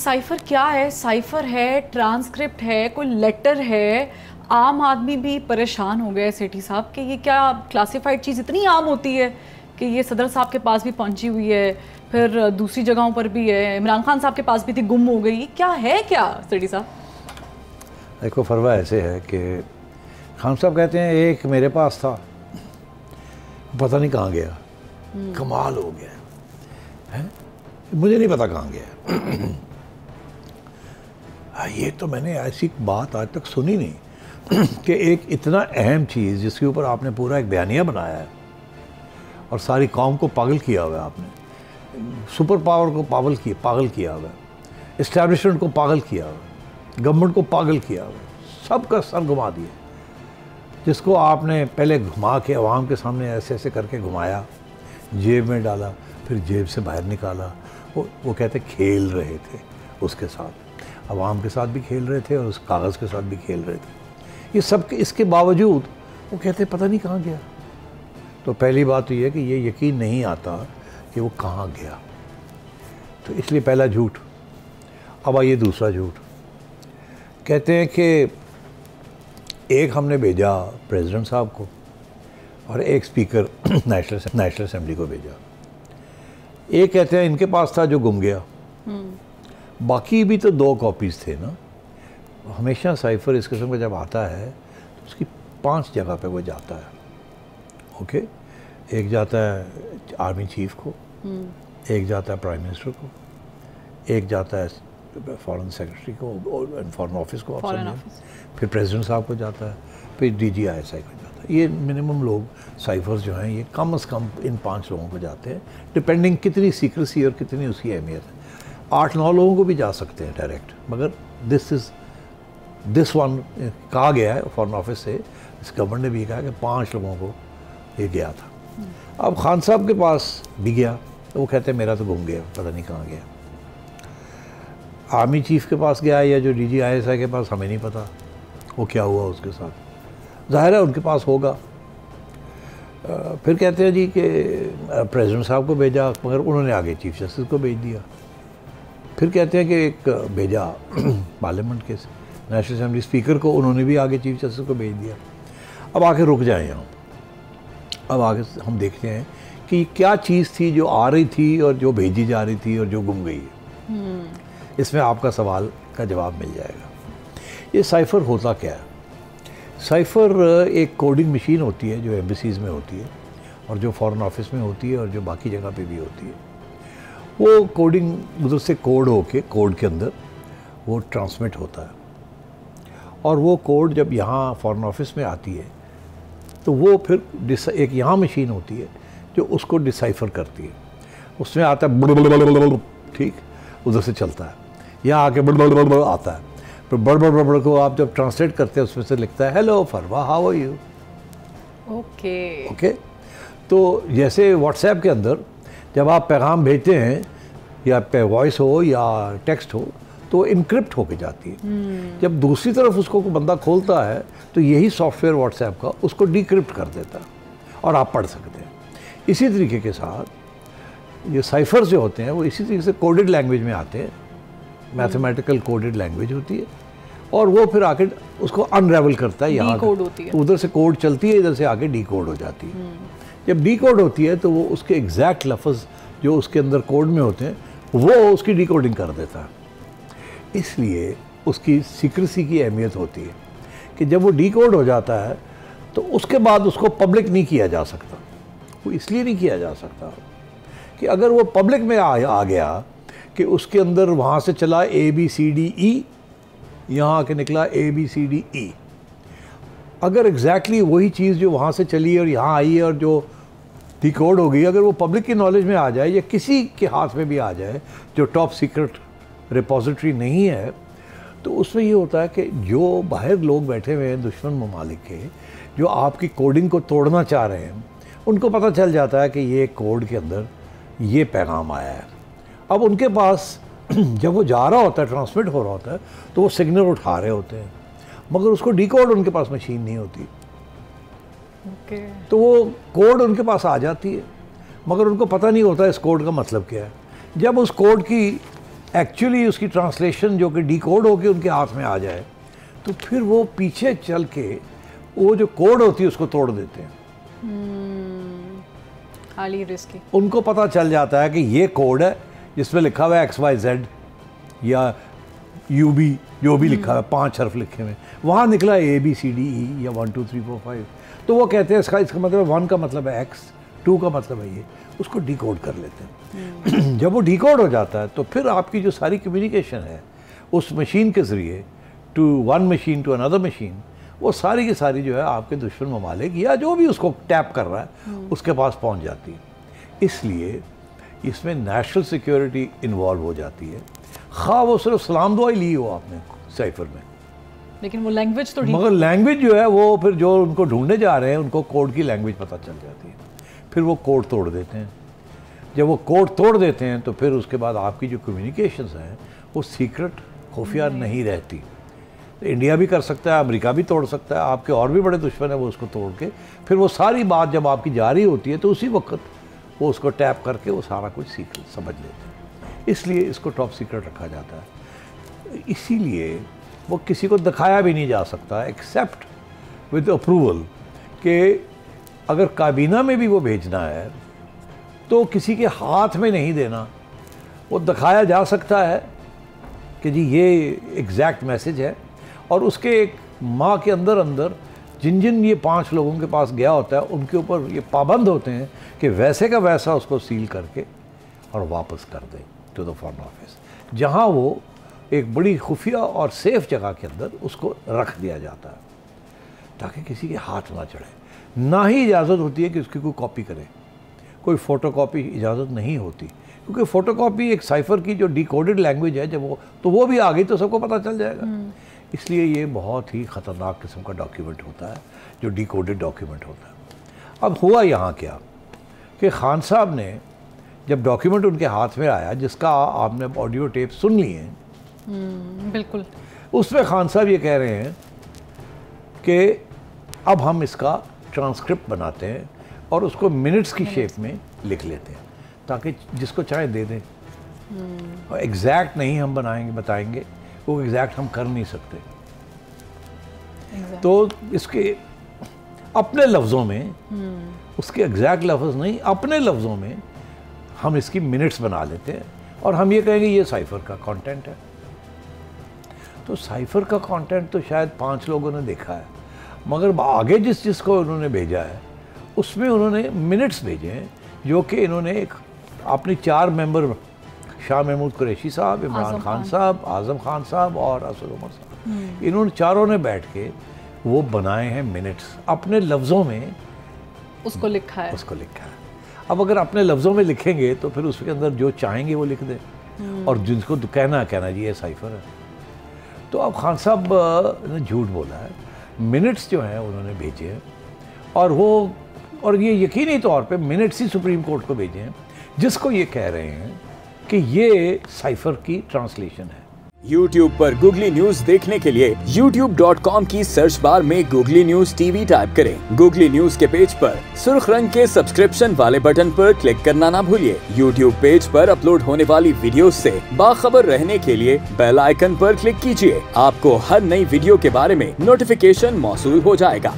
Cipher क्या है? Cipher है, ट्रांसक्रिप्ट है, कोई लेटर है? आम आदमी भी परेशान हो गया सेठी साहब कि ये क्या क्लासिफाइड चीज़ इतनी आम होती है कि ये सदर साहब के पास भी पहुंची हुई है, फिर दूसरी जगहों पर भी है, इमरान खान साहब के पास भी थी, गुम हो गई। क्या है क्या सेठी साहब? देखो फरवा ऐसे है कि खान साहब कहते हैं एक मेरे पास था, पता नहीं कहाँ गया, कमाल हो गया है, मुझे नहीं पता कहाँ गया। ये तो मैंने ऐसी बात आज तक सुनी नहीं कि एक इतना अहम चीज़ जिसके ऊपर आपने पूरा एक बयानिया बनाया है और सारी कौम को पागल किया हुआ है, आपने सुपर पावर को पागल किया हुआ है, इस्टेब्लिशमेंट को पागल किया हुआ है, गवर्नमेंट को पागल किया हुआ है, सबका सर घुमा दिया। जिसको आपने पहले घुमा के अवाम के सामने ऐसे ऐसे करके घुमाया, जेब में डाला, फिर जेब से बाहर निकाला, वो कहते खेल रहे थे उसके साथ, अवाम के साथ भी खेल रहे थे और उस कागज़ के साथ भी खेल रहे थे। ये सब इसके बावजूद वो कहते पता नहीं कहाँ गया। तो पहली बात तो ये है कि ये यकीन नहीं आता कि वो कहाँ गया, तो इसलिए पहला झूठ। अब आइए दूसरा झूठ। कहते हैं कि एक हमने भेजा प्रेसिडेंट साहब को और एक स्पीकर नेशनल असेंबली को भेजा। एक कहते हैं इनके पास था जो गुम गया, बाकी भी तो 2 कॉपीज़ थे ना। हमेशा साइफर इस किस्म का जब आता है तो उसकी 5 जगह पे वो जाता है। ओके, एक जाता है आर्मी चीफ को, एक जाता है प्राइम मिनिस्टर को, एक जाता है फॉरेन सेक्रेटरी को और फॉरेन ऑफिस को, फिर प्रेसिडेंट साहब को जाता है, फिर DGISI को जाता है। ये मिनिमम लोग साइफर्स जो हैं ये कम से कम इन 5 लोगों को जाते हैं, डिपेंडिंग कितनी सीक्रेसी और कितनी उसकी अहमियत है। 8-9 लोगों को भी जा सकते हैं डायरेक्ट, मगर दिस वन कहा गया है फॉरेन ऑफिस से, इस गवर्नमेंट ने भी कहा कि 5 लोगों को ये गया था। अब खान साहब के पास भी गया तो वो कहते हैं मेरा तो गुम गया, पता नहीं कहाँ गया। आर्मी चीफ के पास गया या जो DGISI के पास, हमें नहीं पता वो क्या हुआ उसके साथ, जाहिर है उनके पास होगा। फिर कहते हैं जी कि प्रेसिडेंट साहब को भेजा मगर उन्होंने आगे चीफ जस्टिस को भेज दिया। फिर कहते हैं कि एक भेजा पार्लियामेंट के नेशनल असेंबली स्पीकर को, उन्होंने भी आगे चीफ जस्टिस को भेज दिया। अब आके रुक जाए यहाँ, अब आगे हम देखते हैं कि क्या चीज़ थी जो आ रही थी और जो भेजी जा रही थी और जो गुम गई है। इसमें आपका सवाल का जवाब मिल जाएगा। ये साइफर होता क्या है? साइफर एक कोडिंग मशीन होती है जो एम्बेसीज़ में होती है और जो फॉरेन ऑफिस में होती है और जो बाकी जगह पे भी होती है। वो कोडिंग उधर से कोड होके कोड के अंदर वो ट्रांसमिट होता है और वो कोड जब यहाँ फॉरेन ऑफिस में आती है तो वो फिर एक यहाँ मशीन होती है जो उसको डिसाइफर करती है। उसमें आता है ठीक, उधर से चलता है, यहाँ आके बड़ आता है, फिर बड़ को आप जब ट्रांसलेट करते हैं उसमें से लिखता है hello Farwa, how are you. Okay. तो जैसे व्हाट्सएप के अंदर जब आप पैगाम भेजते हैं या पे वॉइस हो या टेक्स्ट हो तो इनक्रिप्ट होके जाती है। जब दूसरी तरफ उसको कोई बंदा खोलता है तो यही सॉफ्टवेयर व्हाट्सएप का उसको डिक्रिप्ट कर देता है और आप पढ़ सकते हैं। इसी तरीके के साथ ये साइफर्स जो होते हैं वो इसी तरीके से कोडेड लैंग्वेज में आते हैं, मैथमेटिकल कोडेड लैंग्वेज होती है और वो फिर आके उसको अनरेवल करता है। यहाँ उधर से कोड चलती है, इधर से आके डी कोड हो जाती है। जब डी कोड होती है तो वो उसके एग्जैक्ट लफ्ज़ जो उसके अंदर कोड में होते हैं वो उसकी डी कोडिंग कर देता है। इसलिए उसकी सीक्रेसी की अहमियत होती है कि जब वो डी कोड हो जाता है तो उसके बाद उसको पब्लिक नहीं किया जा सकता। वो इसलिए नहीं किया जा सकता कि अगर वो पब्लिक में आ गया कि उसके अंदर वहाँ से चला ABCDE, यहाँ आके निकला ABCDE, अगर एग्जैक्टली वही चीज़ जो वहाँ से चली और यहाँ आई है और जो डिकोड हो गई, अगर वो पब्लिक की नॉलेज में आ जाए या किसी के हाथ में भी आ जाए जो टॉप सीक्रेट रिपोजिटरी नहीं है, तो उसमें ये होता है कि जो बाहर लोग बैठे हुए हैं दुश्मन ममालिक के, जो आपकी कोडिंग को तोड़ना चाह रहे हैं, उनको पता चल जाता है कि ये कोड के अंदर ये पैगाम आया है। अब उनके पास जब वो जा रहा होता है, ट्रांसमिट हो रहा होता है, तो वो सिग्नल उठा रहे होते हैं मगर उसको डिकोड उनके पास मशीन नहीं होती। तो वो कोड उनके पास आ जाती है मगर उनको पता नहीं होता इस कोड का मतलब क्या है। जब उस कोड की एक्चुअली उसकी ट्रांसलेशन जो कि डिकोड होकर उनके हाथ में आ जाए, तो फिर वो पीछे चल के वो जो कोड होती है उसको तोड़ देते हैं। हाली रिस्की। उनको पता चल जाता है कि ये कोड है जिसमें लिखा हुआ है XYZ या UB, जो भी लिखा है, 5 हर्फ लिखे हुए, वहाँ निकला ABCDE या 1 2 3 4 5। तो वो कहते हैं इसका मतलब 1 का मतलब है X, 2 का मतलब है ये, उसको डिकोड कर लेते हैं। जब वो डिकोड हो जाता है तो फिर आपकी जो सारी कम्युनिकेशन है उस मशीन के ज़रिए to one machine to another machine, वो सारी की सारी जो है आपके दुश्मन ममालिक या जो भी उसको टैप कर रहा है उसके पास पहुंच जाती है। इसलिए इसमें नेशनल सिक्योरिटी इन्वॉल्व हो जाती है, खा वो सिर्फ सलाम दुआ ही ली हो आपने साइफर में, लेकिन वो लैंग्वेज तो मगर लैंग्वेज जो है वो फिर जो उनको ढूंढने जा रहे हैं उनको कोड की लैंग्वेज पता चल जाती है, फिर वो कोड तोड़ देते हैं। जब वो कोड तोड़ देते हैं तो फिर उसके बाद आपकी जो कम्युनिकेशंस हैं वो सीक्रेट खुफिया नहीं रहती। इंडिया भी कर सकता है, अमेरिका भी तोड़ सकता है, आपके और भी बड़े दुश्मन है वो उसको तोड़ के फिर वो सारी बात जब आपकी जारी होती है तो उसी वक्त वो उसको टैप करके वो सारा कुछ सीक्रेट समझ लेते हैं। इसलिए इसको टॉप सीक्रेट रखा जाता है। इसीलिए वो किसी को दिखाया भी नहीं जा सकता एक्सेप्ट विद अप्रूवल, कि अगर काबीना में भी वो भेजना है तो किसी के हाथ में नहीं देना। वो दिखाया जा सकता है कि जी ये एग्जैक्ट मैसेज है, और उसके एक माह के अंदर अंदर जिन जिन ये 5 लोगों के पास गया होता है उनके ऊपर ये पाबंद होते हैं कि वैसे का वैसा उसको सील करके और वापस कर दें टू द फॉरेन ऑफिस, जहाँ वो एक बड़ी खुफिया और सेफ जगह के अंदर उसको रख दिया जाता है ताकि किसी के हाथ ना चढ़े। ना ही इजाज़त होती है कि उसकी कोई कॉपी करे, कोई फ़ोटोकॉपी इजाज़त नहीं होती, क्योंकि फ़ोटोकॉपी एक साइफ़र की जो डिकोडेड लैंग्वेज है जब वो भी आ गई तो सबको पता चल जाएगा। इसलिए ये बहुत ही ख़तरनाक किस्म का डॉक्यूमेंट होता है जो डिकोडेड डॉक्यूमेंट होता है। अब हुआ यहाँ क्या कि खान साहब ने जब डॉक्यूमेंट उनके हाथ में आया, जिसका आपने ऑडियो टेप सुन लिए हैं, बिल्कुल, उसमें खान साहब ये कह रहे हैं कि अब हम इसका ट्रांसक्रिप्ट बनाते हैं और उसको मिनट्स की शेप में लिख लेते हैं ताकि जिसको चाहे दे दें। और एग्जैक्ट नहीं हम बताएंगे, वो एग्जैक्ट हम कर नहीं सकते। तो इसके अपने लफ्ज़ों में, उसके एग्जैक्ट लफ्ज़ नहीं, अपने लफ्ज़ों में हम इसकी मिनट्स बना लेते हैं और हम ये कहेंगे ये साइफ़र का कंटेंट है। तो साइफ़र का कंटेंट तो शायद 5 लोगों ने देखा है, मगर आगे जिसको उन्होंने भेजा है उसमें उन्होंने मिनट्स भेजे हैं जो कि इन्होंने एक अपनी 4 मेंबर, शाह महमूद कुरैशी साहब, इमरान खान साहब, आज़म खान साहब और असद उमर साहब, इन्होंने चारों ने बैठ के वो बनाए हैं मिनट्स, अपने लफ्ज़ों में उसको लिखा है। अब अगर अपने लफ्ज़ों में लिखेंगे तो फिर उसके अंदर जो चाहेंगे वो लिख दें, और जिसको कहना जी ये साइफ़र है। तो अब खान साहब ने झूठ बोला है, मिनट्स जो हैं उन्होंने भेजे हैं, और ये यकीनी तौर पे मिनट्स ही सुप्रीम कोर्ट को भेजे हैं, जिसको ये कह रहे हैं कि ये साइफ़र की ट्रांसलेशन है। YouTube पर गूगली न्यूज देखने के लिए youtube.com की सर्च बार में गूगली न्यूज TV टाइप करें। गूगली न्यूज के पेज पर सुर्ख रंग के सब्सक्रिप्शन वाले बटन पर क्लिक करना ना भूलिए। YouTube पेज पर अपलोड होने वाली वीडियोस से बाखबर रहने के लिए बेल आइकन पर क्लिक कीजिए। आपको हर नई वीडियो के बारे में नोटिफिकेशन मौसूल हो जाएगा।